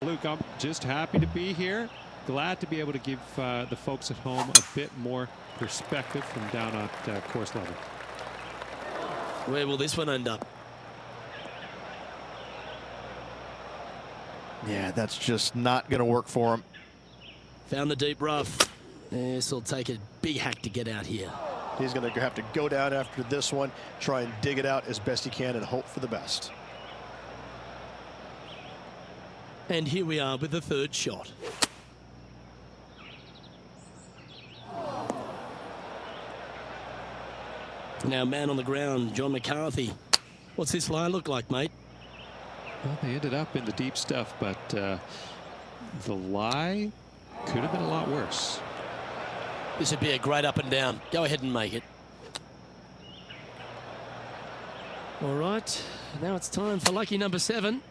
Luke, I'm just happy to be here. Glad to be able to give the folks at home a bit more perspective from down at course level. Where will this one end up? Yeah, that's just not going to work for him. Found the deep rough. This will take a big hack to get out here. He's going to have to go down after this one, try and dig it out as best he can and hope for the best. And here we are with the third shot. Now, man on the ground, John McCarthy. What's this lie look like, mate? Well, they ended up in the deep stuff, but the lie could have been a lot worse. This would be a great up and down. Go ahead and make it. All right, now it's time for lucky number 7.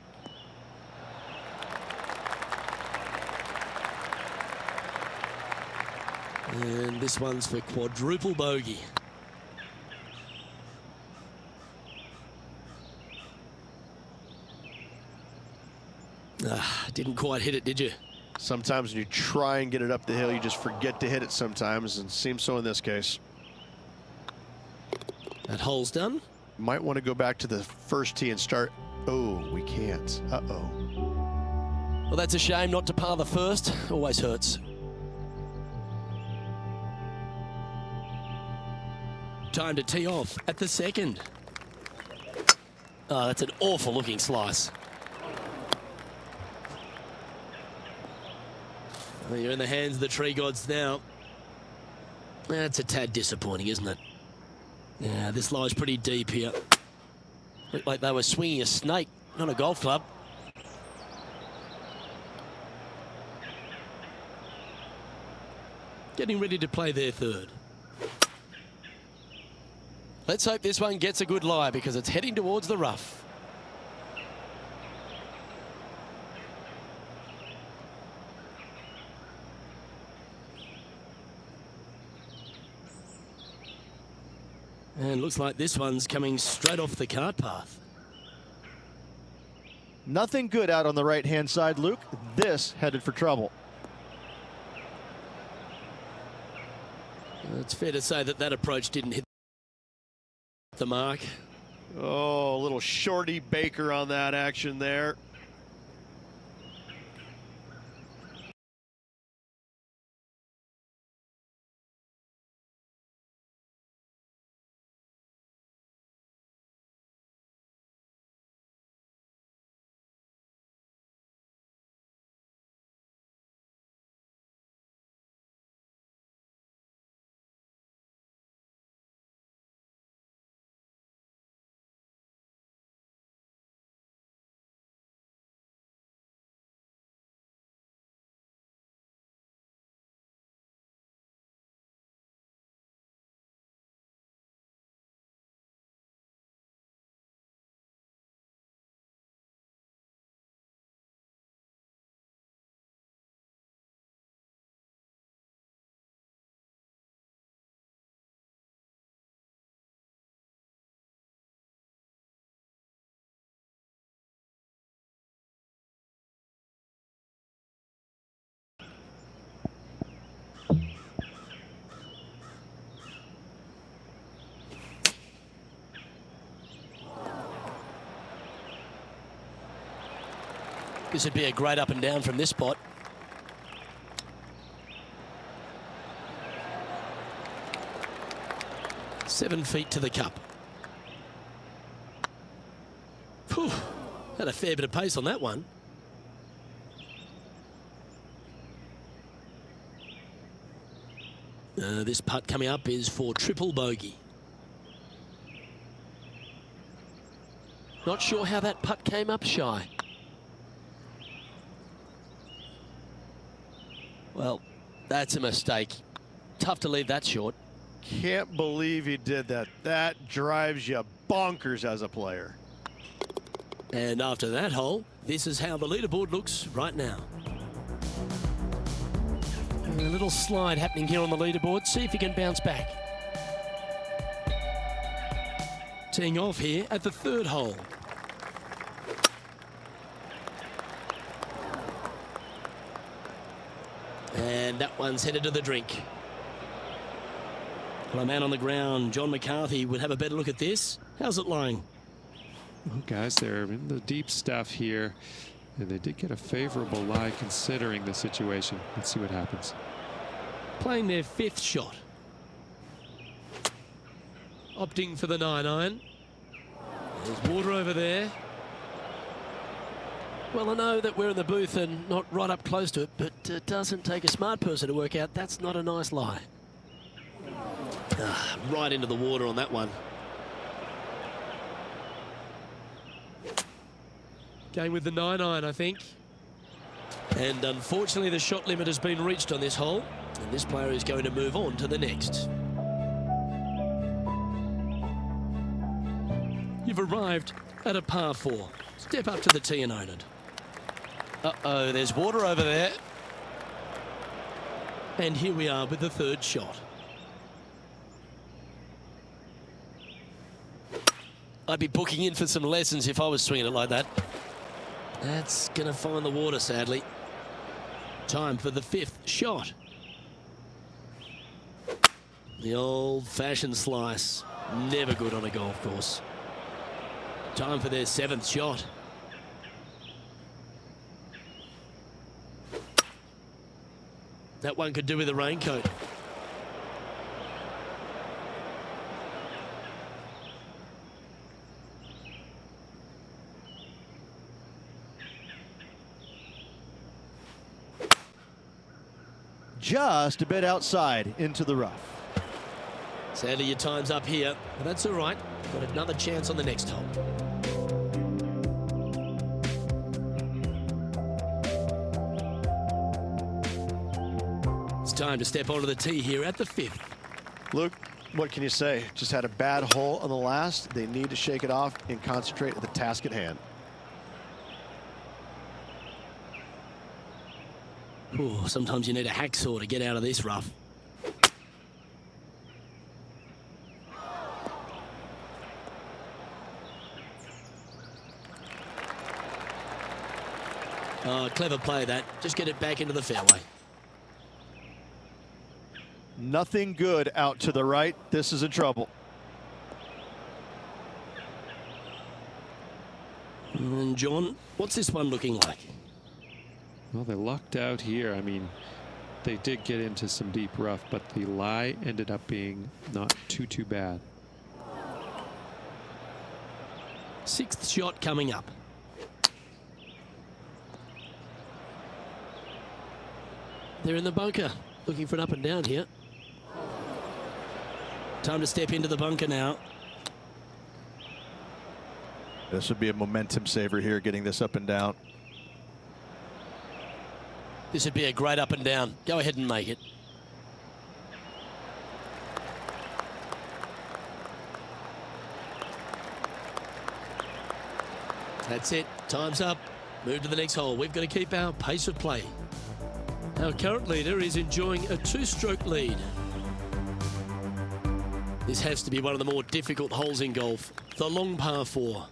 And this one's for quadruple bogey. Didn't quite hit it, did you? Sometimes when you try and get it up the hill, you just forget to hit it sometimes, and seems so in this case. That hole's done. Might want to go back to the first tee and start. Oh, we can't. Uh-oh. Well, that's a shame not to par the first. Always hurts. Time to tee off at the second. Oh, that's an awful looking slice. Well, you're in the hands of the tree gods now. That's a tad disappointing, isn't it? Yeah, this lie's pretty deep here. Looked like they were swinging a snake, not a golf club. Getting ready to play their third. Let's hope this one gets a good lie because it's heading towards the rough. And looks like this one's coming straight off the cart path. Nothing good out on the right-hand side, Luke. This headed for trouble. It's fair to say that that approach didn't hit the mark. Oh, a little shorty Baker on that action there. This would be a great up and down from this spot. Seven feet to the cup. Whew, had a fair bit of pace on that one. This putt coming up is for triple bogey. Not sure how that putt came up shy. Well, that's a mistake. Tough to leave that short. Can't believe he did that. That drives you bonkers as a player. And after that hole, this is how the leaderboard looks right now. A little slide happening here on the leaderboard. See if he can bounce back. Teeing off here at the third hole. And that one's headed to the drink. Well, a man on the ground, John McCarthy, would have a better look at this. How's it lying? Well, guys, they're in the deep stuff here, and they did get a favorable lie considering the situation. Let's see what happens. Playing their 5th shot. Opting for the 9-iron. There's water over there. Well, I know that we're in the booth and not right up close to it, but it doesn't take a smart person to work out that's not a nice lie. Right into the water on that one. Going with the 9-iron, I think. And unfortunately, the shot limit has been reached on this hole, and this player is going to move on to the next. You've arrived at a par 4. Step up to the tee and own it. Uh-oh, there's water over there. And here we are with the 3rd shot. I'd be booking in for some lessons if I was swinging it like that. That's going to find the water, sadly. Time for the 5th shot. The old-fashioned slice. Never good on a golf course. Time for their 7th shot. That one could do with a raincoat. Just a bit outside into the rough. Sadly, your time's up here, but that's all right. Got another chance on the next hole. It's time to step onto the tee here at the 5th. Luke, what can you say? Just had a bad hole on the last. They need to shake it off and concentrate at the task at hand. Ooh, sometimes you need a hacksaw to get out of this rough. Oh, clever play that. Just get it back into the fairway. Nothing good out to the right. This is in trouble. And John, what's this one looking like? Well, they lucked out here. I mean, they did get into some deep rough, but the lie ended up being not too bad. 6th shot coming up. They're in the bunker, looking for an up and down here. Time to step into the bunker now. This would be a momentum saver here, getting this up and down. This would be a great up and down. Go ahead and make it. That's it. Time's up. Move to the next hole. We've got to keep our pace of play. Our current leader is enjoying a 2-stroke lead. This has to be one of the more difficult holes in golf. The long par 4.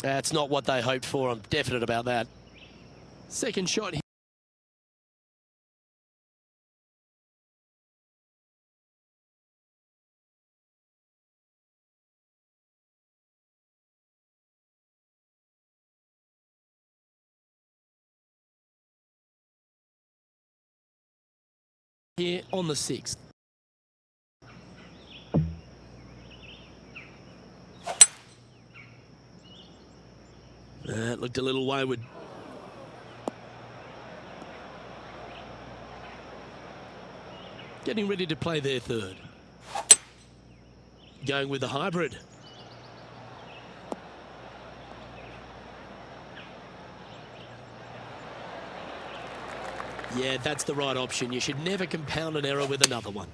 That's not what they hoped for. I'm definite about that. 2nd shot here on the 6th. That looked a little wayward. Getting ready to play their 3rd. Going with the hybrid. Yeah, that's the right option. You should never compound an error with another one.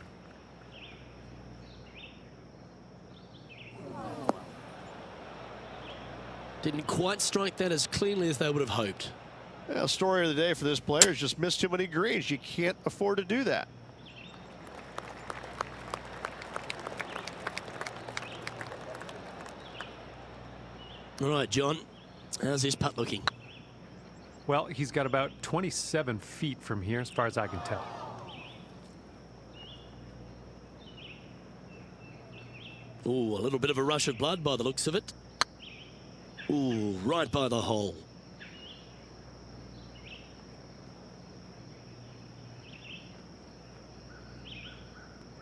Didn't quite strike that as cleanly as they would have hoped. Well, story of the day for this player is just missed too many greens. You can't afford to do that. All right, John, how's this putt looking? Well, he's got about 27 feet from here, as far as I can tell. Ooh, a little bit of a rush of blood by the looks of it. Ooh, right by the hole.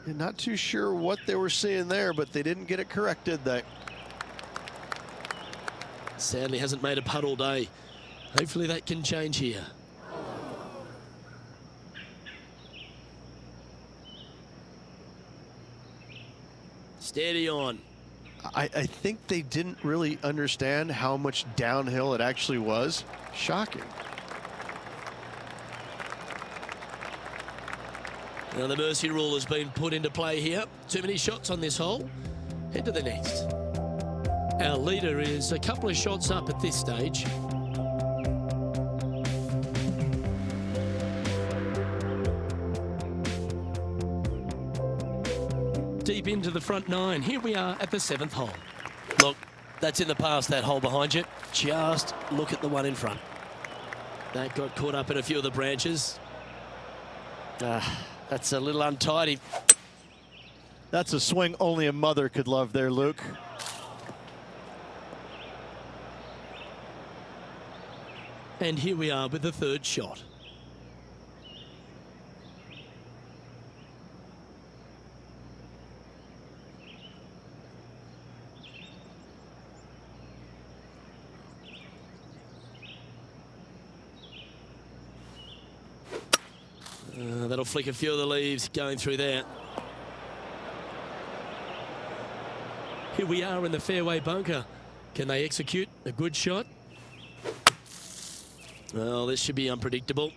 And not too sure what they were seeing there, but they didn't get it corrected. Sadly hasn't made a putt all day. Hopefully that can change here. Steady on. I think they didn't really understand how much downhill it actually was. Shocking. Now the mercy rule has been put into play here. Too many shots on this hole. Head to the next. Our leader is a couple of shots up at this stage. Deep into the front nine. Here we are at the 7th hole. Look, that's in the past, that hole behind you. Just look at the one in front. That got caught up in a few of the branches. That's a little untidy. That's a swing only a mother could love there, Luke. And here we are with the 3rd shot. That'll flick a few of the leaves going through there. Here we are in the fairway bunker. Can they execute a good shot? Well, this should be unpredictable.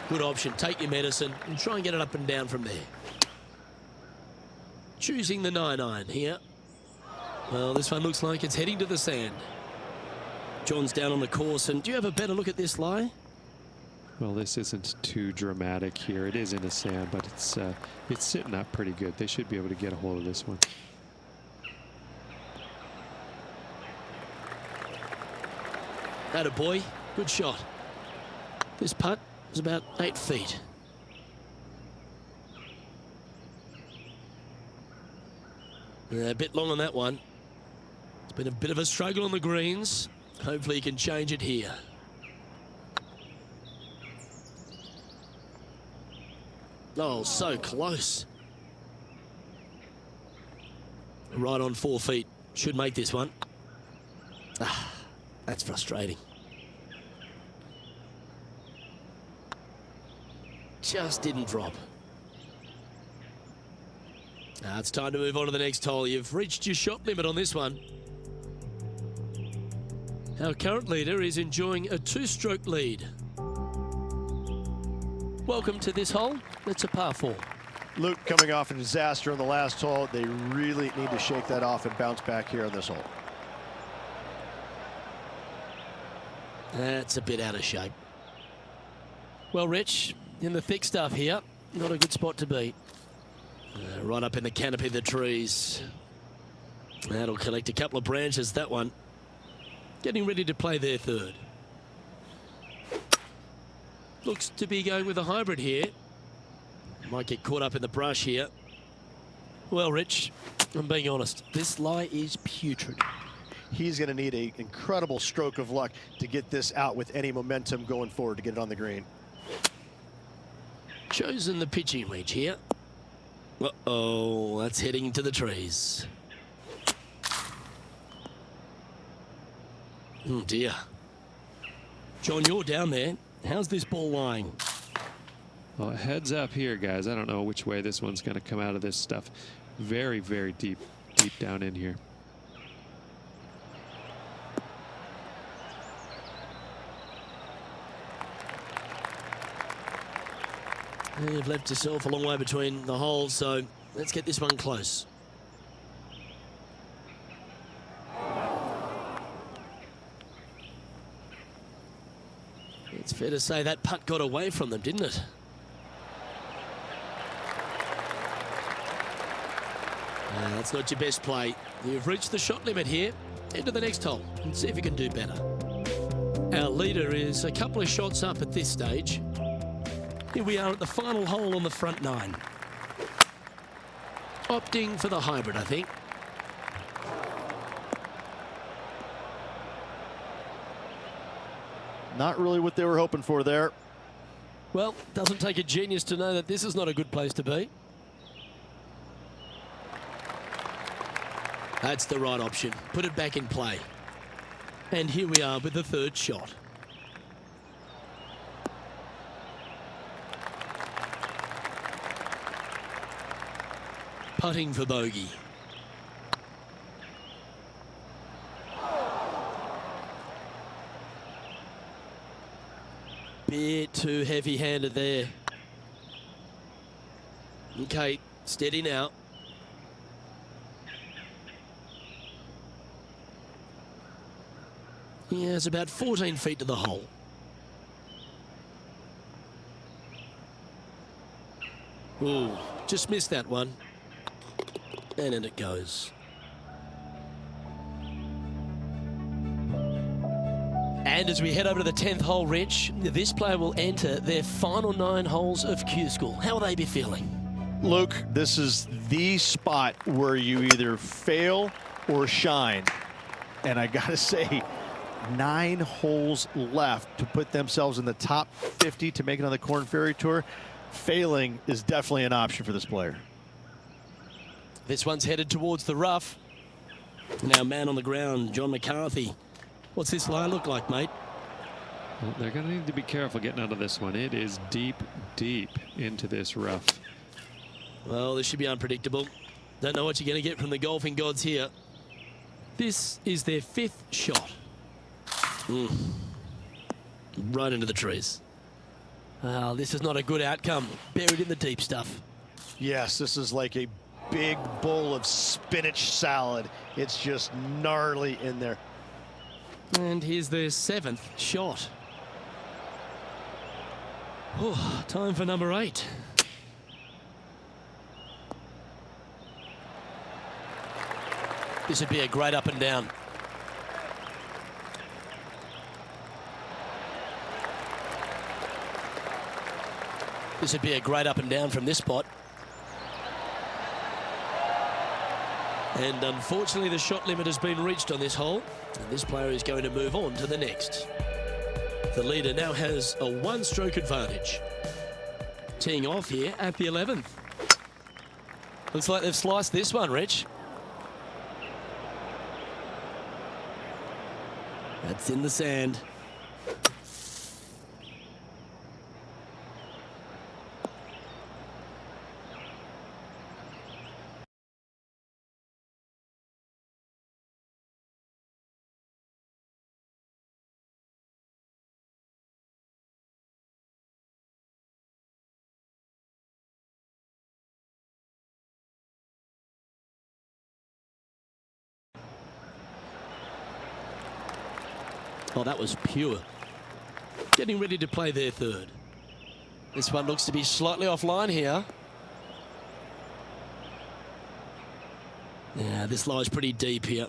Good option. Take your medicine and try and get it up and down from there. Choosing the 9-iron here. Well, this one looks like it's heading to the sand. John's down on the course, and do you have a better look at this lie? Well, this isn't too dramatic here. It is in the sand, but it's sitting up pretty good. They should be able to get a hold of this one. Atta boy, good shot. This putt is about 8 feet. A bit long on that one. It's been a bit of a struggle on the greens. Hopefully he can change it here. Oh, so close. Right on 4 feet. Should make this one. That's frustrating. Just didn't drop. Now it's time to move on to the next hole. You've reached your shot limit on this one. Our current leader is enjoying a 2-stroke lead. Welcome to this hole. It's a par 4. Luke, coming off a disaster on the last hole, they really need to shake that off and bounce back here on this hole. That's a bit out of shape. Well, Rich, in the thick stuff here, not a good spot to be. Right up in the canopy of the trees. That'll collect a couple of branches, that one. Getting ready to play their 3rd. Looks to be going with a hybrid here. Might get caught up in the brush here. Well, Rich, I'm being honest. This lie is putrid. He's going to need an incredible stroke of luck to get this out with any momentum going forward to get it on the green. Chosen the pitching wedge here. Uh-oh, that's heading into the trees. Oh, dear. John, you're down there. How's this ball lying? Well, heads up here, guys. I don't know which way this one's going to come out of this stuff. Very, very deep down in here. You've left yourself a long way between the holes, so let's get this one close. It's fair to say that putt got away from them, didn't it? That's not your best play. You've reached the shot limit here. Head to the next hole and see if you can do better. Our leader is a couple of shots up at this stage. Here we are at the final hole on the front nine. Opting for the hybrid, I think. Not really what they were hoping for there. Well, doesn't take a genius to know that this is not a good place to be. That's the right option. Put it back in play. And here we are with the third shot. Putting for bogey. Bit too heavy-handed there. Okay, steady now. Yeah, it's about 14 feet to the hole. Ooh, just missed that one. And in it goes. And as we head over to the 10th hole, Rich, this player will enter their final 9 holes of Q School. How will they be feeling? Luke, this is the spot where you either fail or shine. And I gotta say, 9 holes left to put themselves in the top 50 to make it on the Korn Ferry Tour. Failing is definitely an option for this player. This one's headed towards the rough. Now, man on the ground, John McCarthy. What's this lie look like, mate? Well, they're going to need to be careful getting out of this one. It is deep, deep into this rough. Well, this should be unpredictable. Don't know what you're going to get from the golfing gods here. This is their 5th shot. Right into the trees. Well, this is not a good outcome. Buried in the deep stuff. Yes, this is like a big bowl of spinach salad. It's just gnarly in there. And here's their 7th shot. Oh, time for number 8. This would be a great up and down. This would be a great up and down from this spot. And unfortunately, the shot limit has been reached on this hole. And this player is going to move on to the next. The leader now has a 1-stroke advantage. Teeing off here at the 11th. Looks like they've sliced this one, Rich. That's in the sand. Oh, that was pure. Getting ready to play their 3rd. This one looks to be slightly offline here. Yeah, this lies pretty deep here.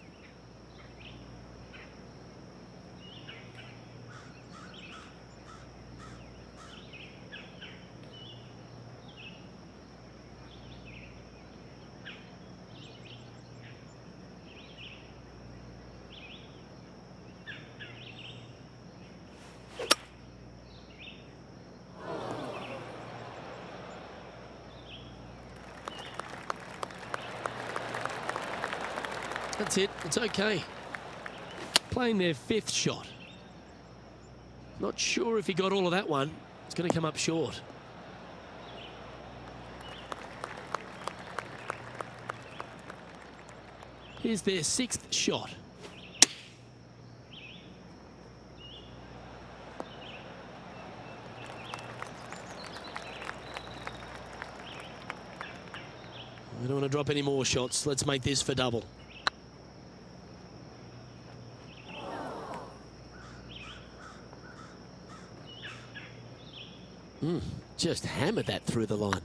That's it. It's okay. Playing their 5th shot. Not sure if he got all of that one. It's going to come up short. Here's their 6th shot. We don't want to drop any more shots. Let's make this for double. Just hammered that through the line.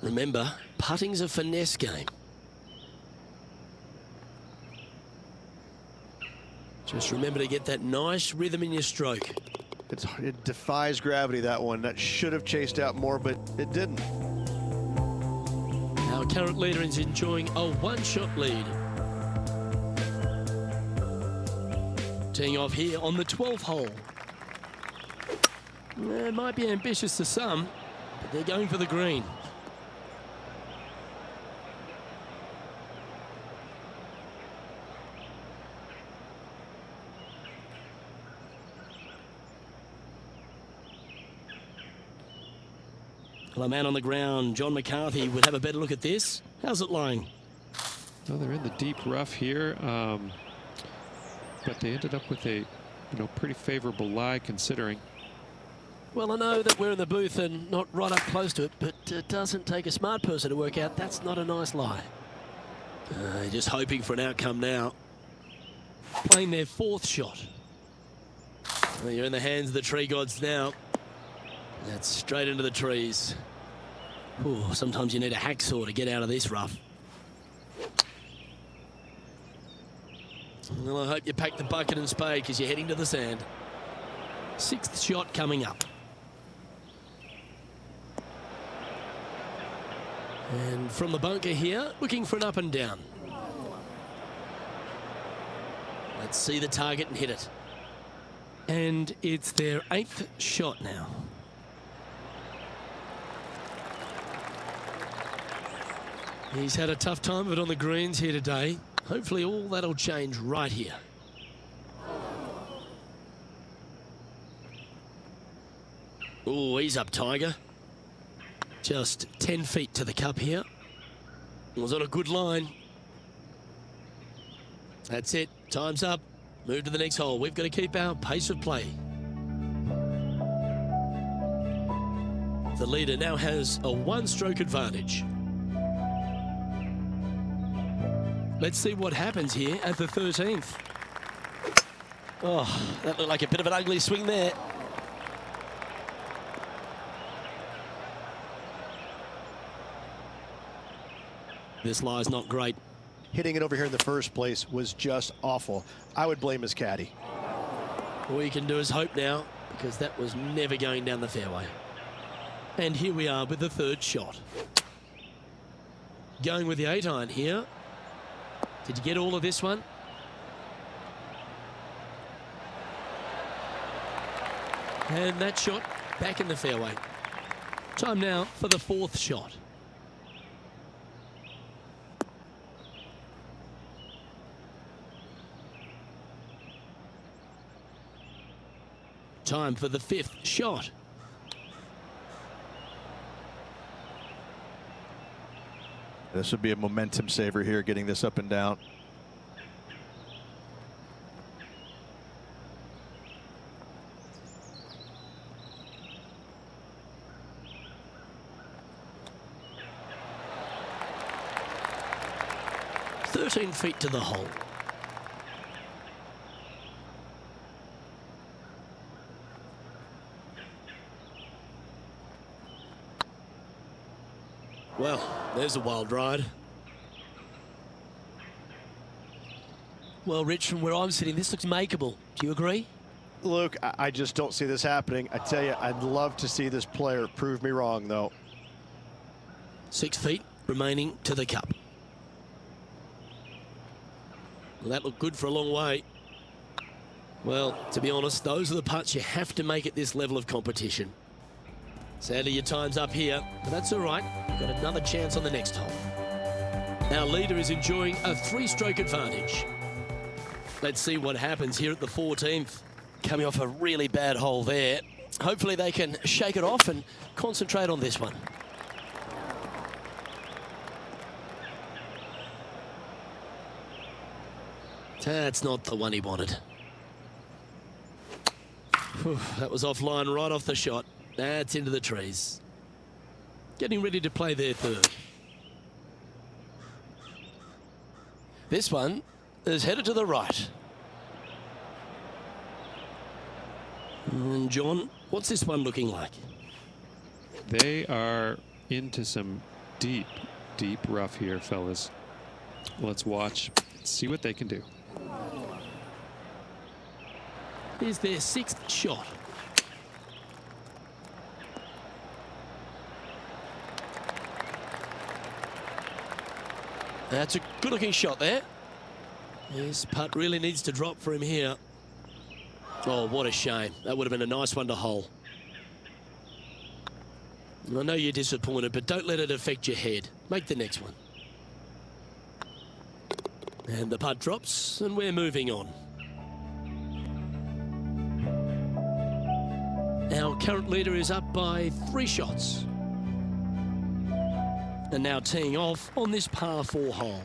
Remember, putting's a finesse game. Just remember to get that nice rhythm in your stroke. It defies gravity, that one. That should have chased out more, but it didn't. Our current leader is enjoying a one-shot lead. Teeing off here on the 12th hole. It might be ambitious to some, but they're going for the green. Well, a man on the ground, John McCarthy, would have a better look at this. How's it lying? Well, they're in the deep rough here, but they ended up with a pretty favorable lie considering. Well, I know that we're in the booth and not right up close to it, but it doesn't take a smart person to work out that's not a nice lie. Just hoping for an outcome now. Playing their 4th shot. Well, you're in the hands of the tree gods now. That's straight into the trees. Ooh, sometimes you need a hacksaw to get out of this rough. Well, I hope you pack the bucket and spade because you're heading to the sand. 6th shot coming up. And from the bunker here, looking for an up and down. Let's see the target and hit it. And it's their 8th shot now. He's had a tough time of it on the greens here today. Hopefully all that'll change right here. Oh, he's up, Tiger. Just 10 feet to the cup here. Was on a good line. That's it. Time's up. Move to the next hole. We've got to keep our pace of play. The leader now has a 1-stroke advantage. Let's see what happens here at the 13th. Oh, that looked like a bit of an ugly swing there. This lie's not great. Hitting it over here in the first place was just awful. I would blame his caddy. All you can do is hope now, because that was never going down the fairway. And here we are with the 3rd shot. Going with the 8-iron here. Did you get all of this one? And that shot back in the fairway. Time now for the 4th shot. Time for the 5th shot. This would be a momentum saver here, getting this up and down. "13 feet to the hole." Well, there's a wild ride. Well, Rich, from where I'm sitting, this looks makeable. Do you agree? Luke, I just don't see this happening. I tell you, I'd love to see this player prove me wrong, though. 6 feet remaining to the cup. Well, that looked good for a long way. Well, to be honest, those are the putts you have to make at this level of competition. Sadly, your time's up here, but that's all right. We've got another chance on the next hole. Our leader is enjoying a 3-stroke advantage. Let's see what happens here at the 14th. Coming off a really bad hole there. Hopefully they can shake it off and concentrate on this one. That's not the one he wanted. Whew, that was offline right off the shot. That's into the trees. Getting ready to play their 3rd. This one is headed to the right. And John, what's this one looking like? They are into some deep, deep rough here, fellas. Let's watch, see what they can do. Here's their 6th shot. That's a good-looking shot there. This putt really needs to drop for him here. Oh, what a shame. That would have been a nice one to hole. I know you're disappointed, but don't let it affect your head. Make the next one. And the putt drops, and we're moving on. Our current leader is up by 3 shots. And now teeing off on this par 4 hole.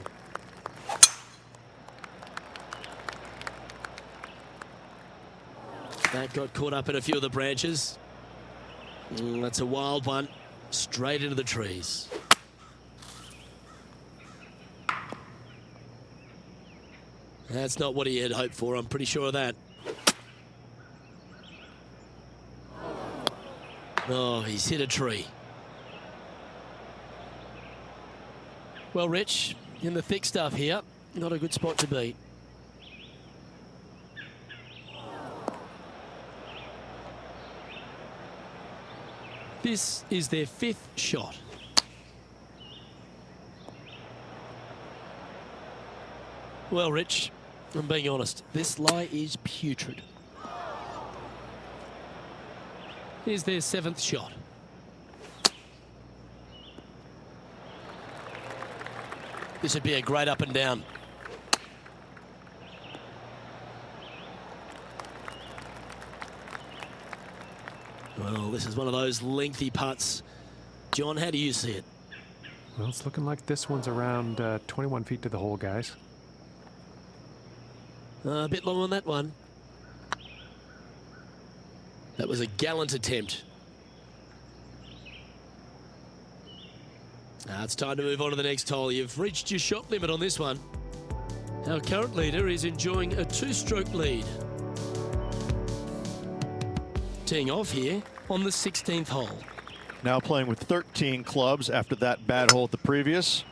That got caught up in a few of the branches. That's a wild one. Straight into the trees. That's not what he had hoped for, I'm pretty sure of that. Oh, he's hit a tree. Well, Rich, in the thick stuff here, not a good spot to be. This is their 5th shot. Well, Rich, I'm being honest, this lie is putrid. Here's their 7th shot. This would be a great up and down. Well, this is one of those lengthy putts. John, how do you see it? Well, it's looking like this one's around 21 feet to the hole, guys. A bit long on that one. That was a gallant attempt. Now it's time to move on to the next hole. You've reached your shot limit on this one. Our current leader is enjoying a 2-stroke lead. Teeing off here on the 16th hole. Now playing with 13 clubs after that bad hole at the previous.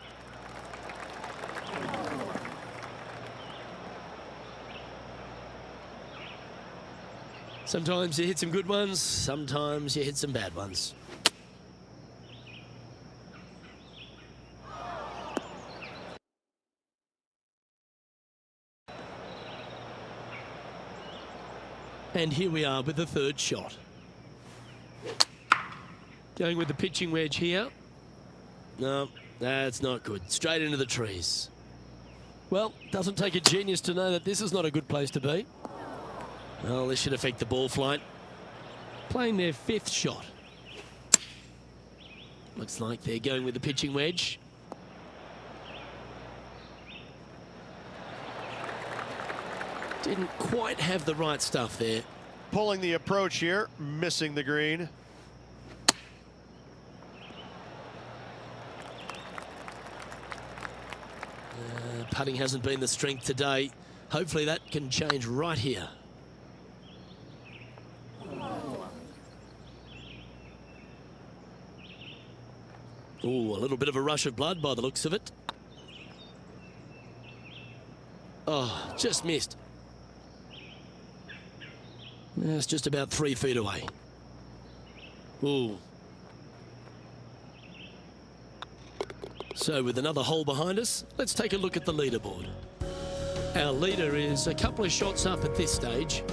Sometimes you hit some good ones, sometimes you hit some bad ones. And here we are with the 3rd shot. Going with the pitching wedge here. No, that's not good. Straight into the trees. Well, doesn't take a genius to know that this is not a good place to be. Well, this should affect the ball flight. Playing their 5th shot. Looks like they're going with the pitching wedge. Didn't quite have the right stuff there. Pulling the approach here, missing the green. Putting hasn't been the strength today. Hopefully that can change right here. Oh, a little bit of a rush of blood by the looks of it. Oh, just missed. It's just about 3 feet away. Ooh. So with another hole behind us, let's take a look at the leaderboard. Our leader is a couple of shots up at this stage.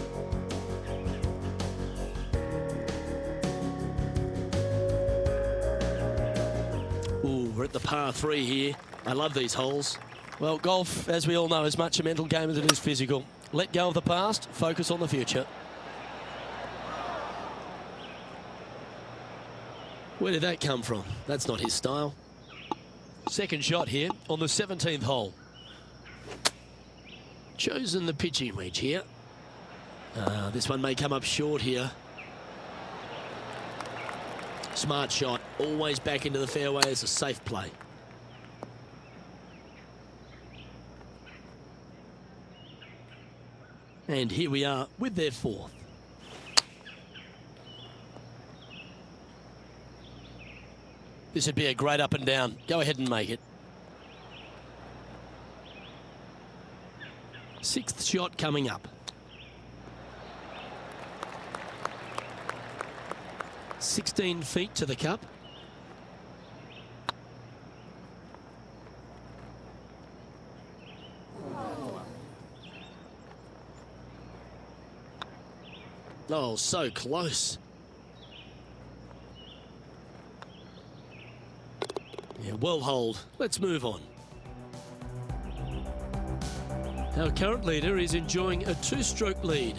Ooh, we're at the par 3 here. I love these holes. Well, golf, as we all know, is much a mental game as it is physical. Let go of the past, focus on the future. Where did that come from? That's not his style. 2nd shot here on the 17th hole. Chosen the pitching wedge here. This one may come up short here. Smart shot. Always back into the fairway as a safe play. And here we are with their fourth. This would be a great up and down. Go ahead and make it. Sixth shot coming up. $16 feet to the cup. Oh, so close. Yeah, well hold. Let's move on. Our current leader is enjoying a two-stroke lead.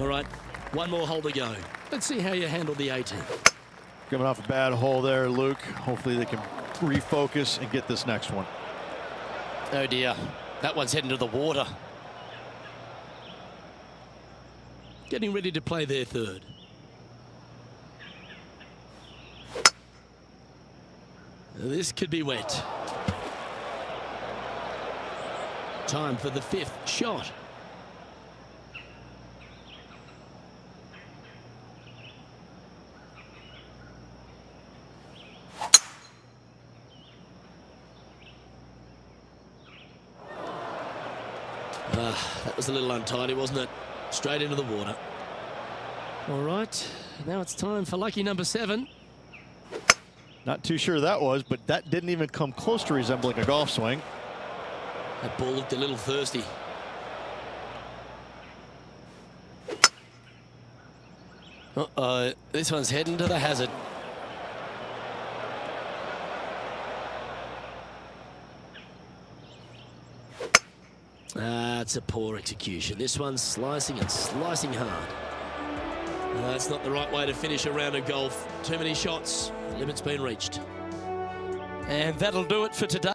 All right, one more hole to go. Let's see how you handle the 18. Coming off a bad hole there, Luke. Hopefully they can refocus and get this next one. Oh dear, that one's heading to the water. Getting ready to play their third. This could be wet. Time for the fifth shot. That was a little untidy, wasn't it? Straight into the water. All right, now it's time for lucky number 7. Not too sure that was, but that didn't even come close to resembling a golf swing. That ball looked a little thirsty. Uh-oh, this one's heading to the hazard. It's a poor execution. This one's slicing and slicing hard. That's not the right way to finish a round of golf. Too many shots. The limit's been reached. And that'll do it for today.